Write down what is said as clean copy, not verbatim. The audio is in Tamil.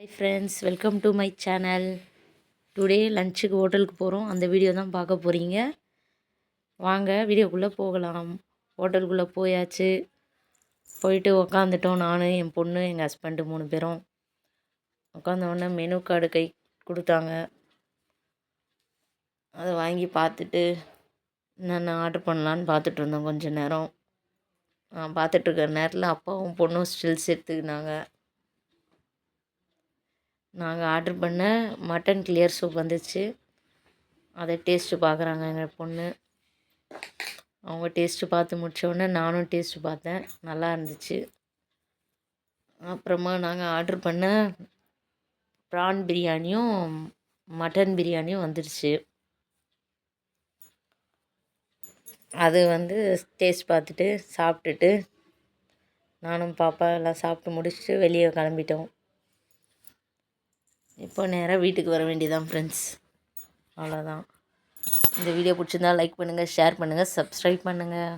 Hi friends, welcome to my channel. Today லஞ்சுக்கு ஹோட்டலுக்கு போகிறோம். அந்த வீடியோ தான் பார்க்க போகிறீங்க. வாங்க வீடியோக்குள்ளே போகலாம். ஹோட்டலுக்குள்ளே போயாச்சு. போயிட்டு உக்காந்துட்டோம். நான், என் பொண்ணு, எங்கள் ஹஸ்பண்டு 3 பேரும். உட்காந்தோடனே மெனு கார்டு கை கொடுத்தாங்க. அதை வாங்கி பார்த்துட்டு என்னென்ன ஆர்டர் பண்ணலான்னு பார்த்துட்டு இருந்தோம் கொஞ்சம் நேரம். பார்த்துட்ருக்கிற நேரத்தில் அப்பாவும் பொண்ணும் ஸ்டில்ஸ் எடுத்துக்கினாங்க. நாங்கள் ஆர்டர் பண்ண மட்டன் கிளியர் சூப் வந்துச்சு. அதை டேஸ்ட்டு பார்க்குறாங்க எங்கள் பொண்ணு. அவங்க டேஸ்ட்டு பார்த்து முடித்தோடனே நானும் டேஸ்ட்டு பார்த்தேன். நல்லா இருந்துச்சு. அப்புறமா நாங்கள் ஆர்டர் பண்ண ப்ரான் பிரியாணியும் மட்டன் பிரியாணியும் வந்துடுச்சு. அது டேஸ்ட் பார்த்துட்டு சாப்பிட்டுட்டு நானும் பாப்பா எல்லாம் சாப்பிட்டு முடிச்சுட்டு வெளியே கிளம்பிட்டோம். இப்போ நேராக வீட்டுக்கு வர வேண்டியதான் ஃப்ரெண்ட்ஸ். அவ்வளோதான். இந்த வீடியோ பிடிச்சிருந்தா லைக் பண்ணுங்கள், ஷேர் பண்ணுங்கள், சப்ஸ்கிரைப் பண்ணுங்கள்.